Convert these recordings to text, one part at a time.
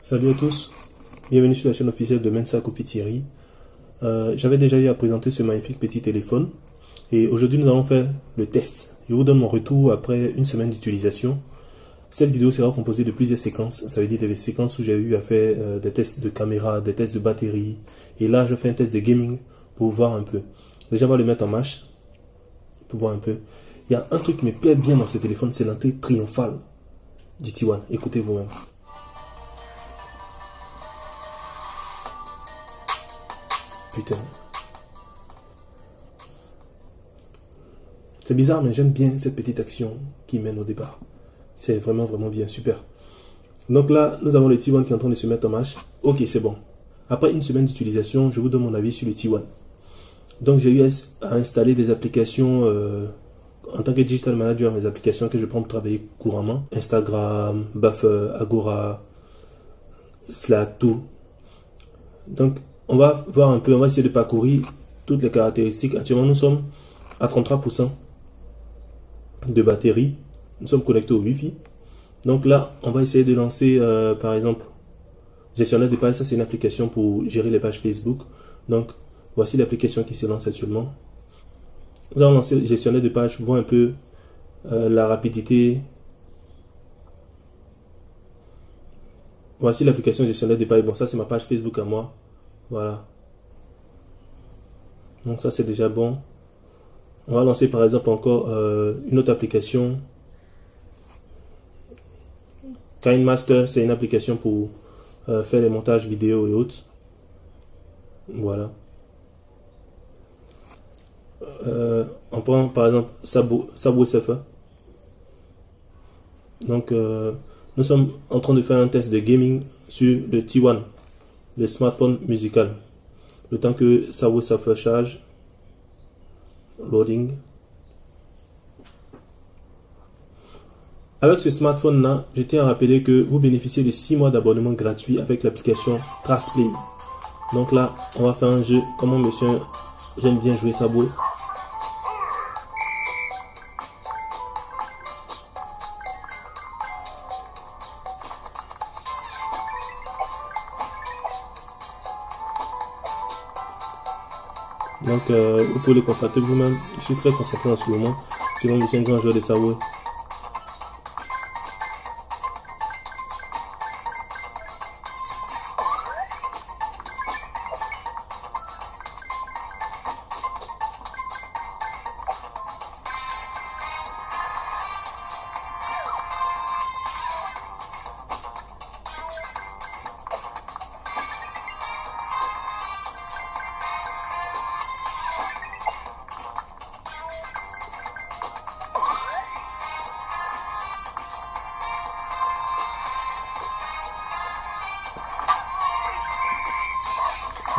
Salut à tous, bienvenue sur la chaîne officielle de Mensa Confiterie. J'avais déjà eu à présenter ce magnifique petit téléphone et aujourd'hui nous allons faire le test. Je vous donne mon retour après une semaine d'utilisation. Cette vidéo sera composée de plusieurs séquences, ça veut dire des séquences où j'ai eu à faire des tests de caméra, des tests de batterie et là je fais un test de gaming pour voir un peu. Déjà on va le mettre en marche pour voir un peu. Il y a un truc qui me plaît bien dans ce téléphone, c'est l'entrée triomphale du T1. Écoutez vous-même. Putain. C'est bizarre, mais j'aime bien cette petite action qui mène au départ. C'est vraiment, vraiment bien, super. Donc là, nous avons le T1 qui est en train de se mettre en marche. Ok, c'est bon. Après une semaine d'utilisation, je vous donne mon avis sur le T1. Donc j'ai eu à installer des applications en tant que digital manager, mes applications que je prends pour travailler couramment. Instagram, Buffer, Agora, Slack, tout. Donc on va voir un peu, on va essayer de parcourir toutes les caractéristiques. Actuellement, nous sommes à 33% de batterie. Nous sommes connectés au Wi-Fi. Donc là, on va essayer de lancer, par exemple, gestionnaire de page. Ça, c'est une application pour gérer les pages Facebook. Donc, voici l'application qui se lance actuellement. Nous allons lancer le gestionnaire de page pour voir un peu la rapidité. Voici l'application gestionnaire de page. Bon, ça, c'est ma page Facebook à moi. Voilà. Donc ça c'est déjà bon. On va lancer par exemple encore une autre application. KineMaster, c'est une application pour faire les montages vidéo et autres. Voilà. On prend par exemple Subway Surfer. Donc nous sommes en train de faire un test de gaming sur le T1, le smartphone musical. Le temps que Subway Surfer charge. Loading. Avec ce smartphone là, je tiens à rappeler que vous bénéficiez de 6 mois d'abonnement gratuit avec l'application TracePlay. Donc là, on va faire un jeu. Comment monsieur, j'aime bien jouer Subway. Donc vous pouvez le constater vous-même. Je suis très concentré en ce moment. Sinon, je suis un grand joueur de Subway.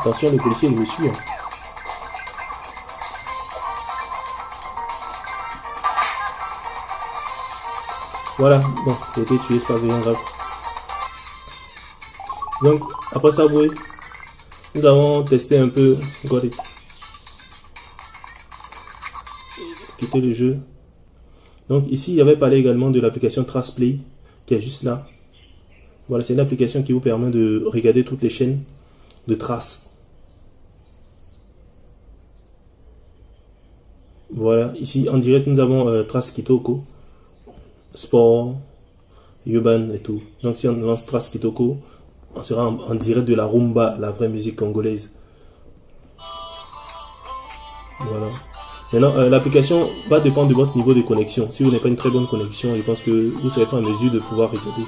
Attention, le policier il me suit. Voilà, bon, j'ai été tué, c'est pas vraiment grave. Donc, après ça, nous avons testé un peu Got It. Quitter le jeu. Donc ici, il y avait parlé également de l'application TracePlay, qui est juste là. Voilà, c'est une application qui vous permet de regarder toutes les chaînes de traces. Voilà, ici en direct nous avons Trace Kitoko, Sport, Urban et tout. Donc si on lance Trace Kitoko, on sera en direct de la rumba, la vraie musique congolaise. Voilà. Maintenant, l'application va dépendre de votre niveau de connexion. Si vous n'avez pas une très bonne connexion, je pense que vous ne serez pas en mesure de pouvoir regarder.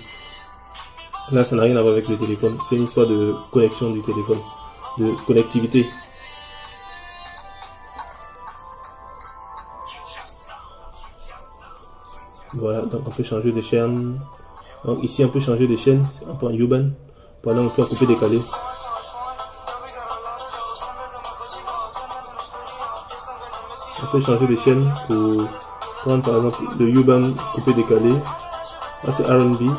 Là, ça n'a rien à voir avec le téléphone. C'est une histoire de connexion du téléphone, de connectivité. Voilà, donc on peut changer de chaîne. Donc ici, on peut changer de chaîne. On prend Urban. Voilà, on peut couper décaler. On peut changer de chaîne pour prendre par exemple le Urban coupé décalé. Là, c'est R&B.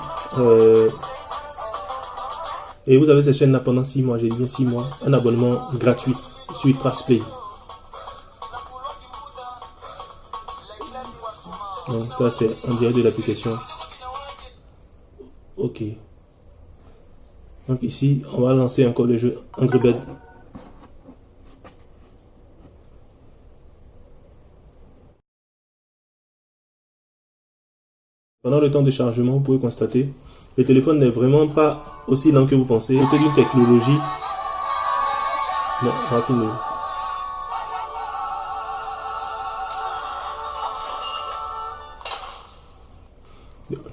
Et vous avez cette chaîne là pendant 6 mois, j'ai dit bien 6 mois, un abonnement gratuit sur TracePlay. Donc ça c'est en direct de l'application. Ok. Donc ici, on va lancer encore le jeu Angry Birds. Pendant le temps de chargement, vous pouvez constater, le téléphone n'est vraiment pas aussi lent que vous pensez. C'est une technologie. Non, on va finir.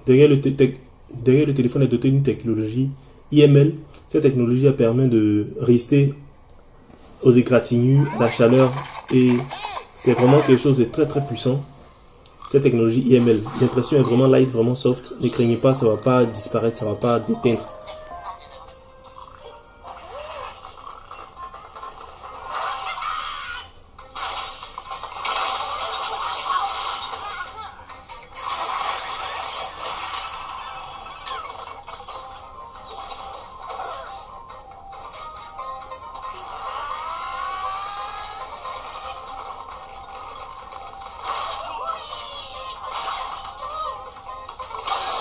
Derrière le téléphone est doté d'une technologie IML. Cette technologie permet de résister aux égratignures, à la chaleur, et c'est vraiment quelque chose de très très puissant. Cette technologie IML, l'impression est vraiment light, vraiment soft. Ne craignez pas, ça ne va pas disparaître, ça ne va pas déteindre.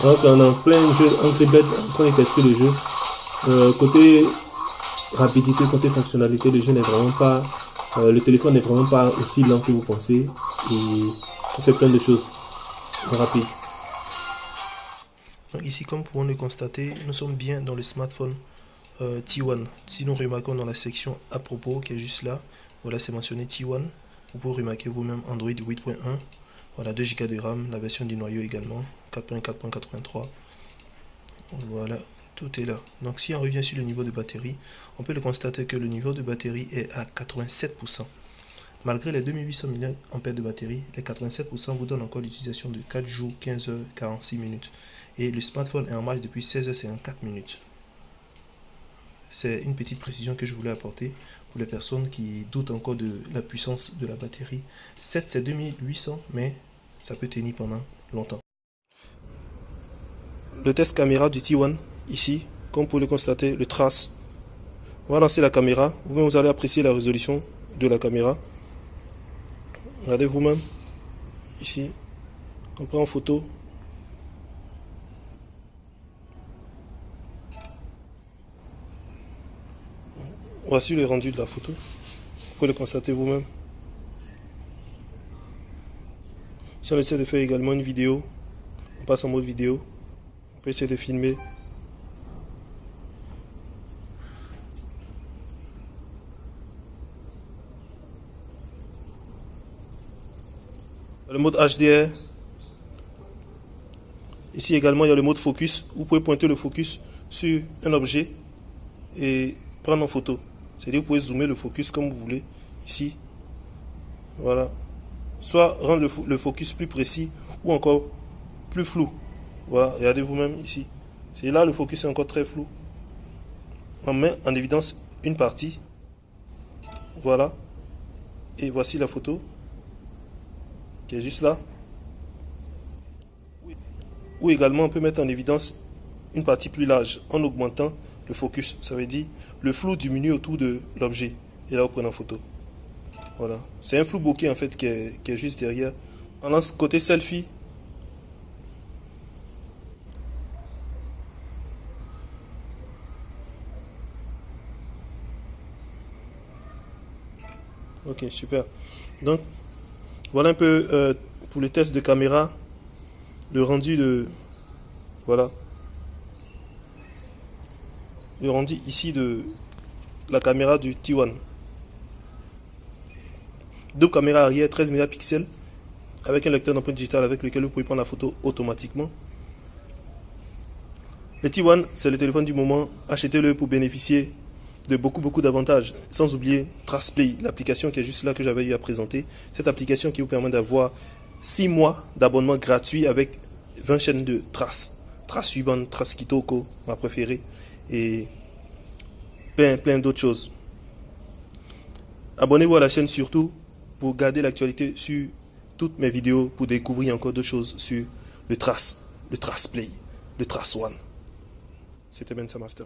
Donc on est en plein jeu Angry Birds, en train de tester le jeu. Côté rapidité, côté fonctionnalité, le jeu n'est vraiment pas, le téléphone n'est vraiment pas aussi lent que vous pensez, et on fait plein de choses rapides. Donc ici, comme pouvons le constater, nous sommes bien dans le smartphone T1. Si nous remarquons dans la section à propos qui est juste là, voilà, c'est mentionné T1. Vous pouvez remarquer vous-même Android 8.1. Voilà, 2 Go de RAM, la version du noyau également, 4.4.83. Voilà, tout est là. Donc si on revient sur le niveau de batterie, on peut le constater que le niveau de batterie est à 87%. Malgré les 2800 mAh de batterie, les 87% vous donnent encore l'utilisation de 4 jours, 15 h 46 minutes. Et le smartphone est en marche depuis 16 h 54 minutes. C'est une petite précision que je voulais apporter pour les personnes qui doutent encore de la puissance de la batterie. 7 c'est 2800, mais ça peut tenir pendant longtemps. Le test caméra du T1, ici, comme vous pouvez le constater, le trace. On va lancer la caméra. Vous-même, vous allez apprécier la résolution de la caméra. Regardez vous-même. Ici, on prend en photo. Voici le rendu de la photo. Vous pouvez le constater vous-même. Si on essaie de faire également une vidéo, on passe en mode vidéo. On peut essayer de filmer. Le mode HDR. Ici également, il y a le mode focus. Vous pouvez pointer le focus sur un objet et prendre en photo. C'est-à-dire vous pouvez zoomer le focus comme vous voulez. Ici. Voilà. Soit rendre le focus plus précis ou encore plus flou. Voilà, regardez vous-même ici. C'est là le focus est encore très flou. On met en évidence une partie. Voilà. Et voici la photo qui est juste là. Ou également on peut mettre en évidence une partie plus large en augmentant le focus. Ça veut dire le flou diminue autour de l'objet. Et là vous prenez en photo. Voilà. C'est un flou bokeh en fait qui est juste derrière. On lance côté selfie. Ok, super. Donc, voilà un peu pour le test de caméra, le rendu de... Voilà. Le rendu ici de la caméra du T1. Deux caméras arrière, 13 mégapixels, avec un lecteur d'empreinte digitale avec lequel vous pouvez prendre la photo automatiquement. Le T1, c'est le téléphone du moment. Achetez-le pour bénéficier de beaucoup d'avantages, sans oublier TracePlay, l'application qui est juste là que j'avais eu à présenter. Cette application qui vous permet d'avoir 6 mois d'abonnement gratuit avec 20 chaînes de traces. Trace Uban, Trace Kitoko, ma préférée, et plein d'autres choses. Abonnez-vous à la chaîne surtout pour garder l'actualité sur toutes mes vidéos, pour découvrir encore d'autres choses sur le TracePlay, le Trace One. C'était Ben Master.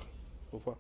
Au revoir.